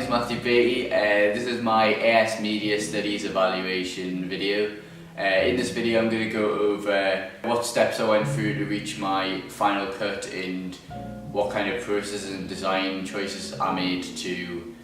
is Matthew Baty. This is my AS Media Studies evaluation video. In this video I'm going to go over what steps I went through to reach my final cut and what kind of processes and design choices I made to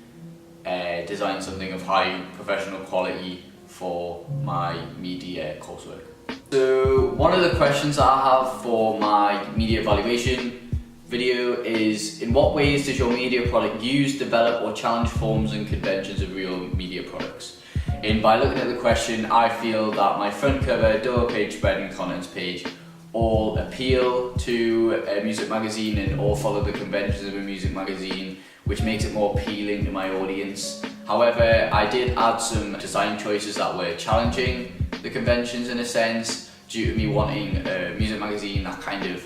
design something of high professional quality for my media coursework. So one of the questions I have for my media evaluation video is, in what ways does your media product use, develop or challenge forms and conventions of real media products? And by looking at the question, I feel that my front cover, double page spread and contents page all appeal to a music magazine and all follow the conventions of a music magazine, which makes it more appealing to my audience. However, I did add some design choices that were challenging the conventions in a sense, due to me wanting a music magazine that kind of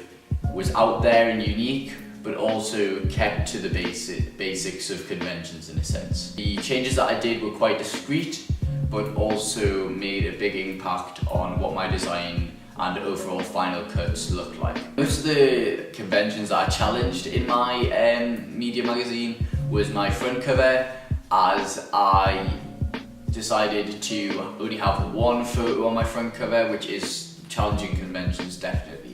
was out there and unique, but also kept to the basics of conventions in a sense. The changes that I did were quite discreet, but also made a big impact on what my design and overall final cuts look like. Most of the conventions that I challenged in my media magazine was my front cover, as I decided to only have one photo on my front cover, which is challenging conventions definitely.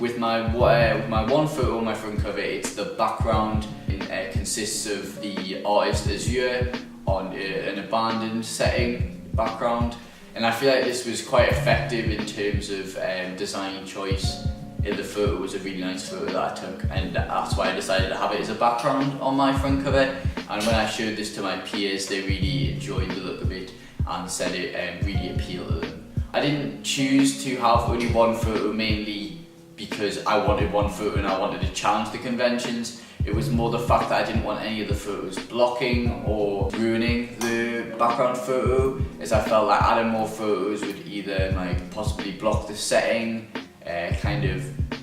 With my one photo on my front cover, it's the background. It consists of the artist Azure on an abandoned setting background, and I feel like this was quite effective in terms of design choice. The photo was a really nice photo that I took, and that's why I decided to have it as a background on my front cover. And when I showed this to my peers, they really enjoyed the look of it and said it really appealed to them. I didn't choose to have only one photo mainly because I wanted one photo and I wanted to challenge the conventions. It was more the fact that I didn't want any of the photos blocking or ruining the background photo, as I felt like adding more photos would either possibly block the setting,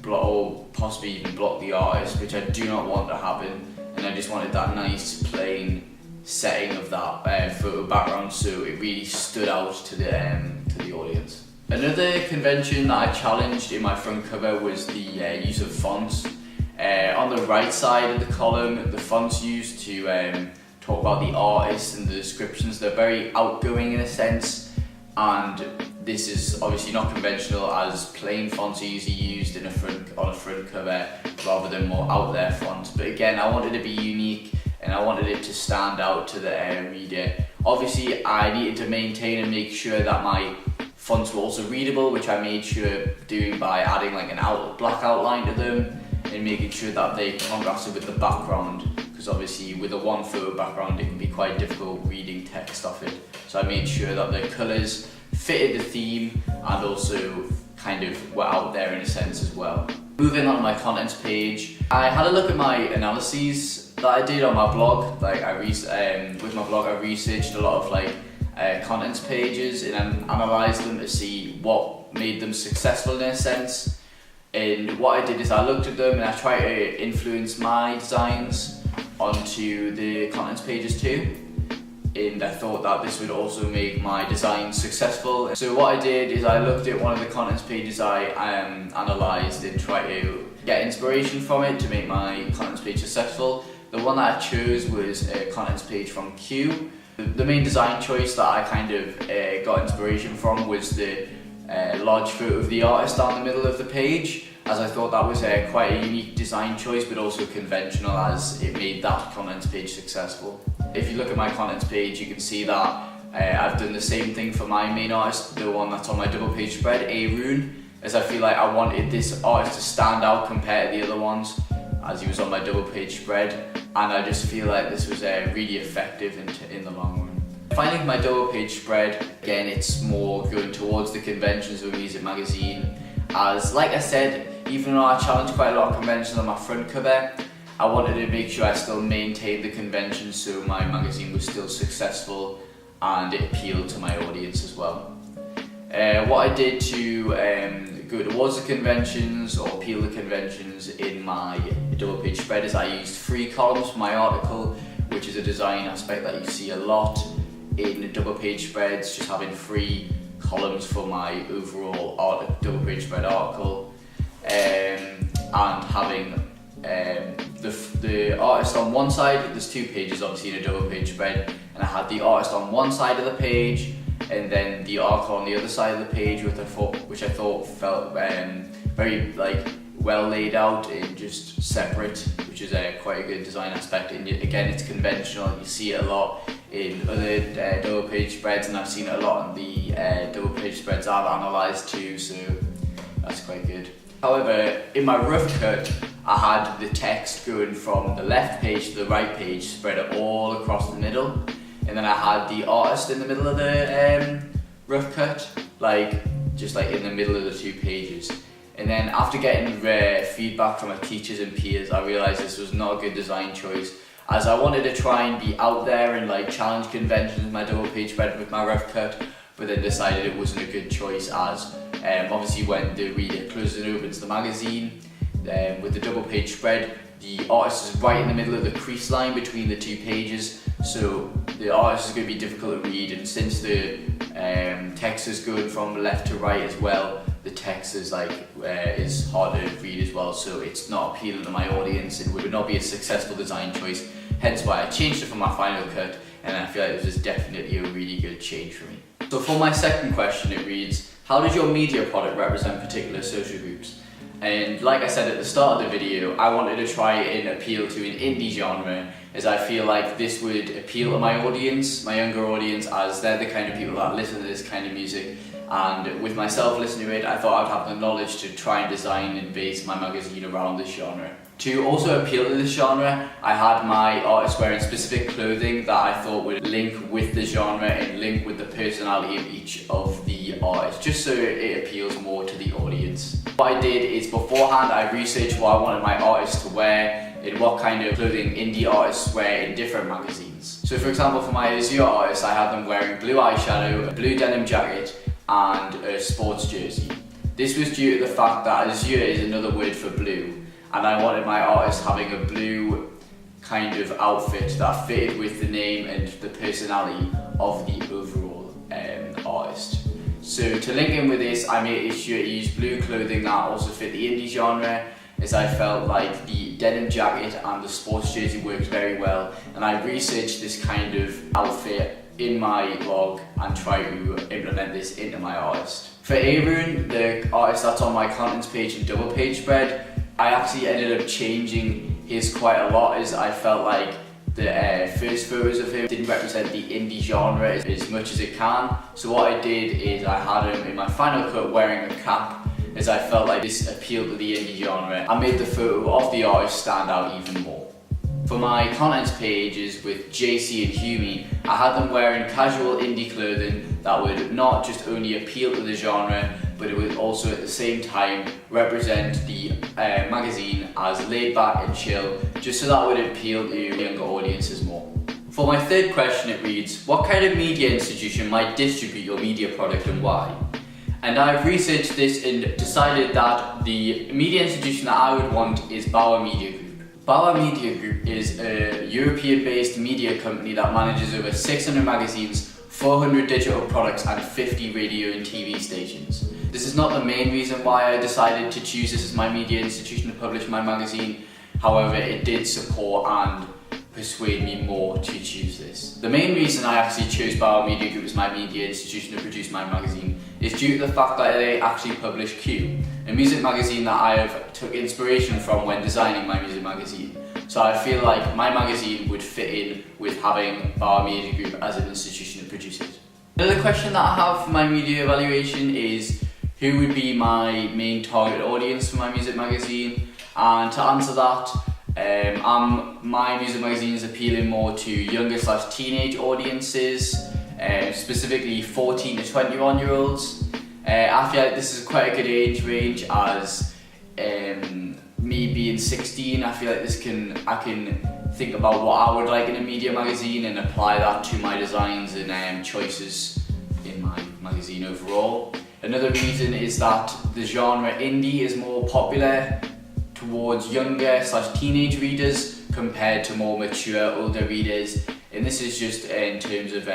or possibly even block the artist, which I do not want to happen. And I just wanted that nice plain setting of that photo background, so it really stood out to the audience. Another convention that I challenged in my front cover was the use of fonts. On the right side of the column, the fonts used to talk about the artist and the descriptions, they're very outgoing in a sense, and this is obviously not conventional, as plain fonts are usually used on a front cover rather than more out there fonts. But again, I wanted to be unique and I wanted it to stand out to the reader. Obviously, I needed to maintain and make sure that my fonts were also readable, which I made sure doing by adding an black outline to them and making sure that they contrasted with the background, because obviously with a one photo background it can be quite difficult reading text off it. So I made sure that the colours fitted the theme and also kind of were out there in a sense as well. Moving on to my contents page, I had a look at my analyses that I did on my blog. With my blog I researched a lot of contents pages and analysed them to see what made them successful in a sense. And what I did is I looked at them and I tried to influence my designs onto the contents pages too. And I thought that this would also make my design successful. So what I did is I looked at one of the contents pages I analysed and tried to get inspiration from it to make my contents page successful. The one that I chose was a contents page from Q. The main design choice that I kind of got inspiration from was the large photo of the artist down the middle of the page, as I thought that was quite a unique design choice, but also conventional, as it made that contents page successful. If you look at my contents page, you can see that I've done the same thing for my main artist, the one that's on my double page spread, Arun, as I feel like I wanted this artist to stand out compared to the other ones, as he was on my double page spread, and I just feel like this was really effective in the long run. Finally, my double page spread, again it's more going towards the conventions of a music magazine, as like I said, even though I challenged quite a lot of conventions on my front cover, I wanted to make sure I still maintained the conventions so my magazine was still successful and it appealed to my audience as well. What I did to go towards the conventions or appeal the conventions in my double page spread is I used 3 columns for my article, which is a design aspect that you see a lot in double page spreads, just having 3 columns for my overall double page spread article, and having the artist on one side. There's two pages obviously in a double page spread, and I had the artist on one side of the page and then the article on the other side of the page, which I thought felt very like well laid out and just separate, which is quite a good design aspect. And again, it's conventional. You see it a lot in other double page spreads, and I've seen it a lot in the double page spreads I've analysed too, so that's quite good. However, in my rough cut, I had the text going from the left page to the right page, spread it all across the middle, and then I had the artist in the middle of the rough cut, just in the middle of the two pages. And then after getting feedback from my teachers and peers, I realised this was not a good design choice, as I wanted to try and be out there and challenge conventions with my double page spread with my rough cut, but then decided it wasn't a good choice, as obviously when the reader closes and opens the magazine, with the double page spread, the artist is right in the middle of the crease line between the two pages, so the artist is going to be difficult to read, and since the text is going from left to right as well, the text is is hard to read as well, so it's not appealing to my audience and would not be a successful design choice, hence why I changed it for my final cut, and I feel like this is definitely a really good change for me. So for my second question, it reads, how does your media product represent particular social groups? And like I said at the start of the video, I wanted to try and appeal to an indie genre, as I feel like this would appeal to my audience, my younger audience, as they're the kind of people that listen to this kind of music. And with myself listening to it, I thought I'd have the knowledge to try and design and base my magazine around this genre. To also appeal to this genre, I had my artists wearing specific clothing that I thought would link with the genre and link with the personality of each of the artists, just so it appeals more to the audience. What I did is beforehand I researched what I wanted my artists to wear and what kind of clothing indie artists wear in different magazines. So for example, for my Azure artists, I had them wearing blue eyeshadow, a blue denim jacket and a sports jersey. This was due to the fact that azure is another word for blue, and I wanted my artist having a blue kind of outfit that fitted with the name and the personality of the overall artist. So to link in with this, I made sure to use blue clothing that also fit the indie genre, as I felt like the denim jacket and the sports jersey worked very well, and I researched this kind of outfit in my blog and try to implement this into my artist. For Aaron, the artist that's on my contents page and double page spread, I actually ended up changing his quite a lot, as I felt like the first photos of him didn't represent the indie genre as much as it can. So what I did is I had him in my final cut wearing a cap, as I felt like this appealed to the indie genre. I made the photo of the artist stand out even more. For my contents pages with JC and Humi, I had them wearing casual indie clothing that would not just only appeal to the genre, but it would also at the same time represent the magazine as laid back and chill, just so that would appeal to younger audiences more. For my third question, it reads, what kind of media institution might distribute your media product and why? And I've researched this and decided that the media institution that I would want is Bauer Media Group. Bauer Media Group is a European-based media company that manages over 600 magazines, 400 digital products and 50 radio and TV stations. This is not the main reason why I decided to choose this as my media institution to publish my magazine. However, it did support and persuade me more to choose this. The main reason I actually chose Baty Media Group as my media institution to produce my magazine is due to the fact that they actually publish Q, a music magazine that I have took inspiration from when designing my music magazine. So I feel like my magazine would fit in with having Baty Media Group as an institution to produce it. Another question that I have for my media evaluation is who would be my main target audience for my music magazine, and to answer that, my music magazine is appealing more to younger/teenage audiences, specifically 14 to 21 year olds. I feel like this is quite a good age range, as me being 16, I feel like I can think about what I would like in a media magazine and apply that to my designs and choices in my magazine overall. Another reason is that the genre indie is more popular towards younger/teenage readers compared to more mature older readers, and this is just in terms of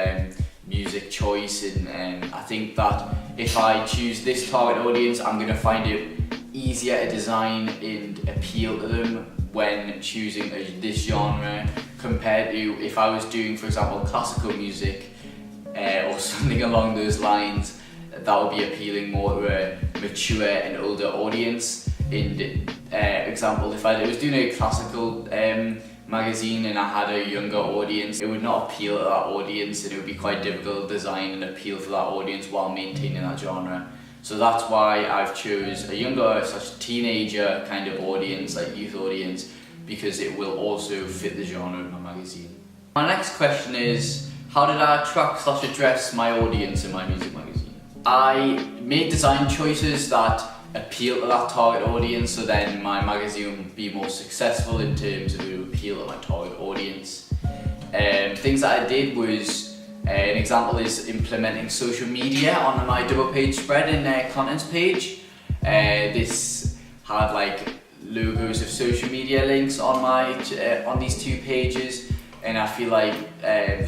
music choice, and I think that if I choose this target audience, I'm going to find it easier to design and appeal to them when choosing this genre compared to if I was doing, for example, classical music or something along those lines. That would be appealing more to a mature and older audience. In example, if I was doing a classical magazine and I had a younger audience, it would not appeal to that audience, and it would be quite difficult to design and appeal to that audience while maintaining that genre. So that's why I've chose a younger / teenager kind of audience, like youth audience, because it will also fit the genre of my magazine. My next question is, how did I attract / address my audience in my music magazine? I made design choices that appeal to that target audience, so then my magazine will be more successful in terms of the appeal to my target audience. Things that I did was, an example is implementing social media on my double page spread in their contents page. This had like logos of social media links on on these 2 pages, and I feel like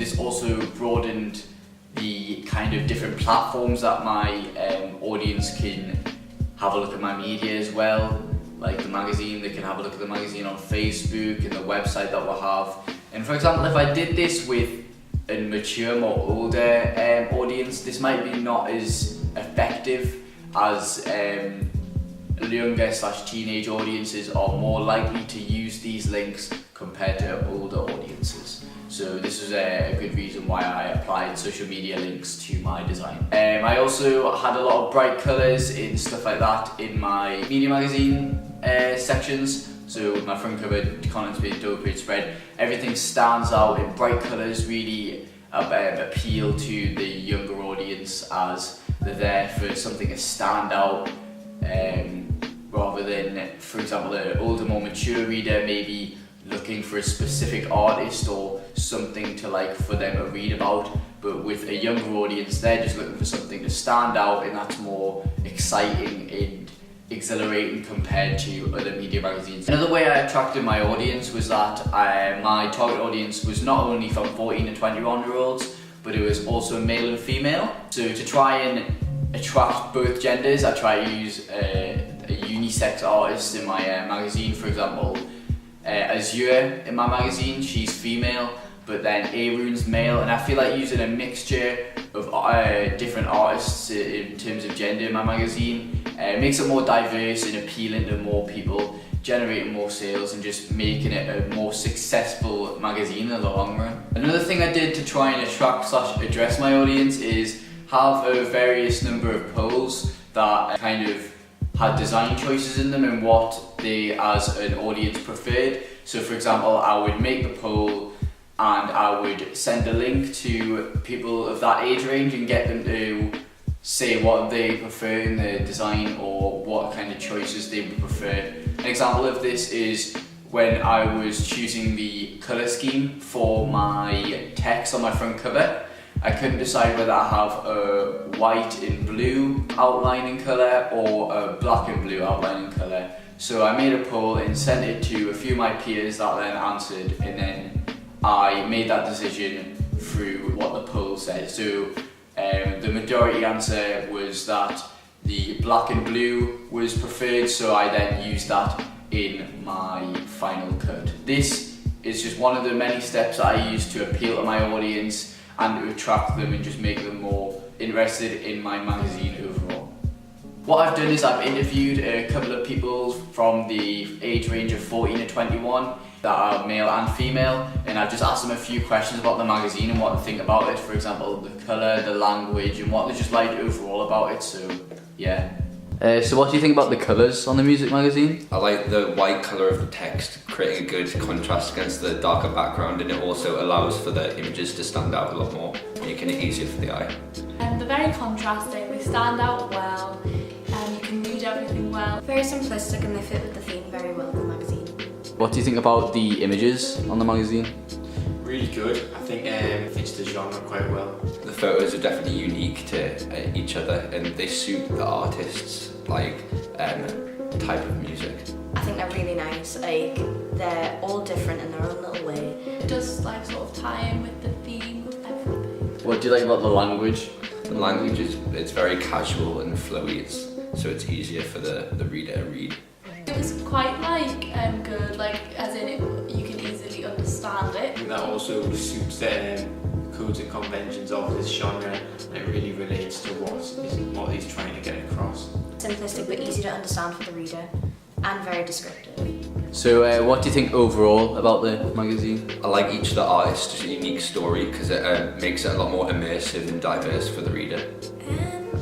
this also broadened the kind of different platforms that my audience can have a look at my media as well. Like the magazine, they can have a look at the magazine on Facebook and the website that we'll have. And for example, if I did this with a mature, more older audience, this might be not as effective as younger / teenage audiences are more likely to use these links compared to older audiences. So this was a good reason why I applied social media links to my design. I also had a lot of bright colours and stuff like that in my media magazine sections. So my front cover, contents page, double page spread, everything stands out in bright colours, really appeal to the younger audience as they're there for something to stand out, rather than, for example, an older, more mature reader maybe looking for a specific artist or something to like for them to read about. But with a younger audience, they're just looking for something to stand out, and that's more exciting and exhilarating compared to other media magazines. Another way I attracted my audience was that my target audience was not only from 14 to 21-year-olds, but it was also male and female. So to try and attract both genders, I try to use a unisex artist in my magazine. For example, Azure in my magazine, she's female, but then Arun's male, and I feel like using a mixture of different artists in terms of gender in my magazine makes it more diverse and appealing to more people, generating more sales and just making it a more successful magazine in the long run. Another thing I did to try and attract / address my audience is have a various number of polls that kind of had design choices in them and what they as an audience preferred. So for example, I would make the poll and I would send a link to people of that age range and get them to say what they prefer in the design or what kind of choices they would prefer. An example of this is when I was choosing the colour scheme for my text on my front cover. I couldn't decide whether I have a white and blue outlining colour or a black and blue outlining colour. So I made a poll and sent it to a few of my peers that then answered, and then I made that decision through what the poll said. So the majority answer was that the black and blue was preferred, so I then used that in my final cut. This is just one of the many steps that I use to appeal to my audience and to attract them and just make them more interested in my magazine overall. What I've done is I've interviewed a couple of people from the age range of 14 to 21 that are male and female, and I've just asked them a few questions about the magazine and what they think about it. For example, the colour, the language, and what they just like overall about it. So yeah. So what do you think about the colours on the music magazine? I like the white colour of the text, creating a good contrast against the darker background, and it also allows for the images to stand out a lot more, making it easier for the eye. They're very contrasting, they stand out well, and you can read everything well. Very simplistic, and they fit with the theme very well in the magazine. What do you think about the images on the magazine? Really good. I think it fits the genre quite well. The photos are definitely unique to each other, and they suit the artist's type of music. I think they're really nice. Like, they're all different in their own little way. It does like sort of tie in with the theme of everything. What do you like about the language? The language it's very casual and flowy, so it's easier for the reader to read. It was quite good, like as in you can easily understand I it. think that also suits the codes and conventions of this genre, and it really relates to what he's trying to get across. Simplistic but easy to understand for the reader, and very descriptive. So what do you think overall about the magazine? I like each of the artists' unique story because it makes it a lot more immersive and diverse for the reader.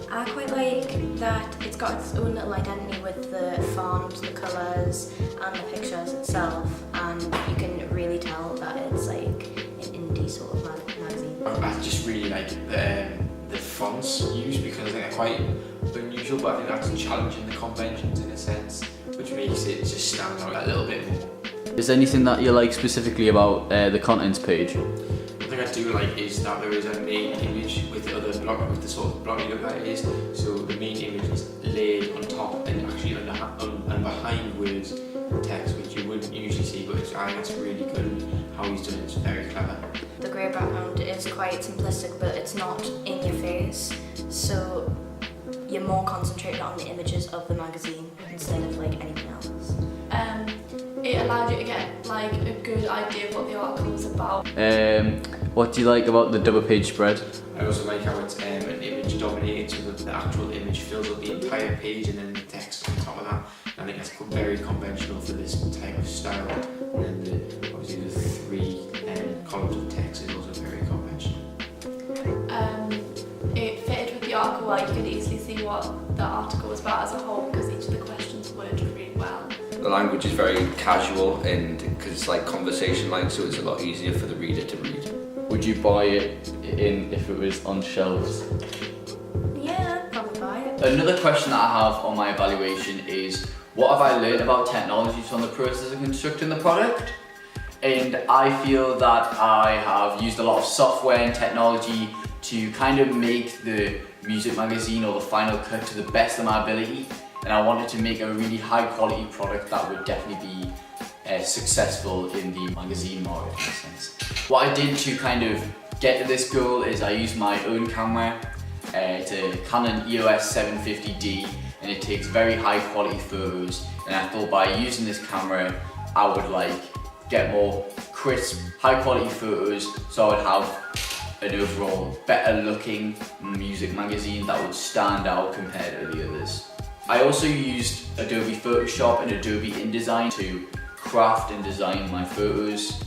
I quite like that it's got its own little identity with the font, the colours and the pictures itself, and you can really tell that it's like an indie sort of magazine. I just really like the fonts used because I think they're quite unusual, but I think that's challenging the conventions in a sense, which makes it just stand out a little bit more. Is there anything that you like specifically about the contents page? One thing I do like is that there is a main image with the sort of block you look at it is. So the main image is laid on top and actually and behind words text, which you wouldn't usually see, but I think it's really good how he's done it. It's very clever. The grey background is quite simplistic, but it's not in your face, so you're more concentrated on the images of the magazine instead of like anything else. It allowed you to get like a good idea of what the article was about. What do you like about the double page spread? I also like how it's an image dominated, so that the actual image fills up the entire page and then the text on top of that. I think that's very conventional for this type of style. And then obviously the three columns of text is also very conventional. It fitted with the article well. You could easily see what the article was about as a whole because each of the questions worded really well. The language is very casual and because it's like conversation-like, so it's a lot easier for the reader to read. Would you buy it if it was on shelves? Yeah, I'd probably buy it. Another question that I have on my evaluation is, what have I learned about technologies from the process of constructing the product? And I feel that I have used a lot of software and technology to kind of make the music magazine or the final cut to the best of my ability. And I wanted to make a really high quality product that would definitely be successful in the magazine market in a sense. What I did to kind of get to this goal is I used my own camera. It's a Canon EOS 750D and it takes very high quality photos, and I thought by using this camera I would get more crisp, high quality photos, so I would have an overall better looking music magazine that would stand out compared to the others. I also used Adobe Photoshop and Adobe InDesign to craft and design my photos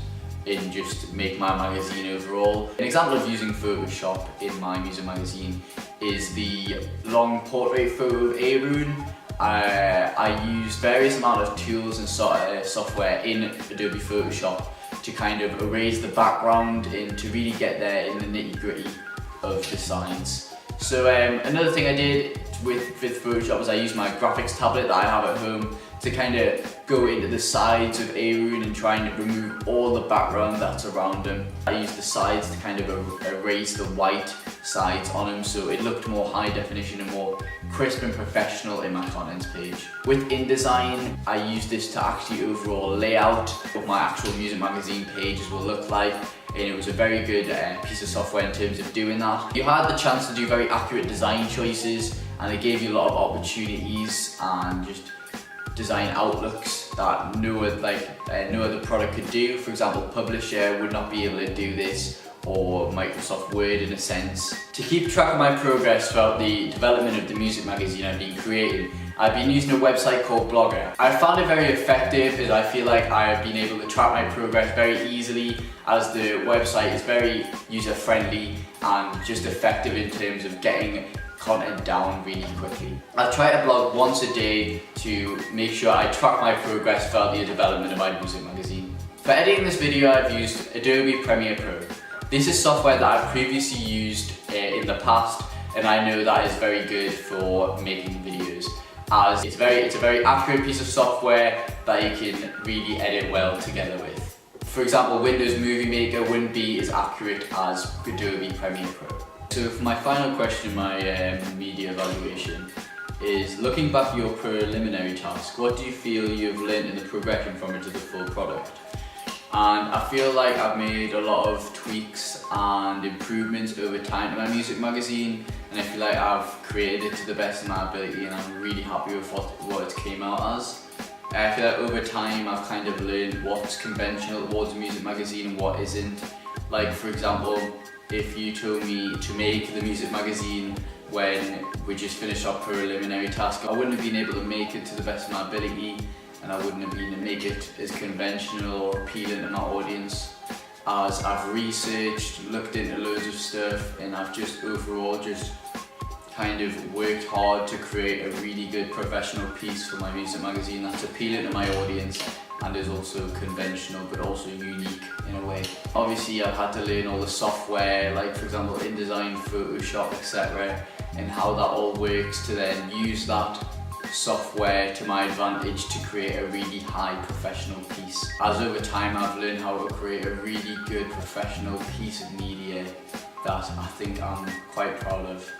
and just make my magazine overall. An example of using Photoshop in my music magazine is the long portrait photo of Arun. I used various amount of tools and software in Adobe Photoshop to kind of erase the background and to really get there in the nitty-gritty of the signs. So another thing I did with Photoshop is I used my graphics tablet that I have at home to kind of go into the sides of Arun and try and remove all the background that's around him. I used the sides to kind of erase the white sides on him so it looked more high definition and more crisp and professional in my contents page. With InDesign, I used this to actually overall lay out what my actual music magazine pages will look like, and it was a very good piece of software in terms of doing that. You had the chance to do very accurate design choices, and it gave you a lot of opportunities and just design outlooks that no other product could do. For example, Publisher would not be able to do this, or Microsoft Word in a sense. To keep track of my progress throughout the development of the music magazine I've been creating, I've been using a website called Blogger. I found it very effective as I feel like I have been able to track my progress very easily, as the website is very user friendly and just effective in terms of getting content down really quickly. I try to blog once a day to make sure I track my progress throughout the development of my music magazine. For editing this video, I've used Adobe Premiere Pro. This is software that I've previously used in the past, and I know that is very good for making videos, as it's a very accurate piece of software that you can really edit well together with. For example, Windows Movie Maker wouldn't be as accurate as Adobe Premiere Pro. So for my final question in my media evaluation is, looking back at your preliminary task, what do you feel you've learned in the progression from it to the full product? And I feel like I've made a lot of tweaks and improvements over time to my music magazine, and I feel like I've created it to the best of my ability, and I'm really happy with what it came out as. I feel like over time I've kind of learned what's conventional towards a music magazine and what isn't. Like for example, if you told me to make the music magazine when we just finished our preliminary task, I wouldn't have been able to make it to the best of my ability, and I wouldn't have been able to make it as conventional or appealing to my audience. As I've researched, looked into loads of stuff, and I've just overall just kind of worked hard to create a really good professional piece for my music magazine that's appealing to my audience and is also conventional but also unique in a way. Obviously I've had to learn all the software, like for example InDesign, Photoshop, etc., and how that all works to then use that software to my advantage to create a really high professional piece. As over time I've learned how to create a really good professional piece of media that I think I'm quite proud of.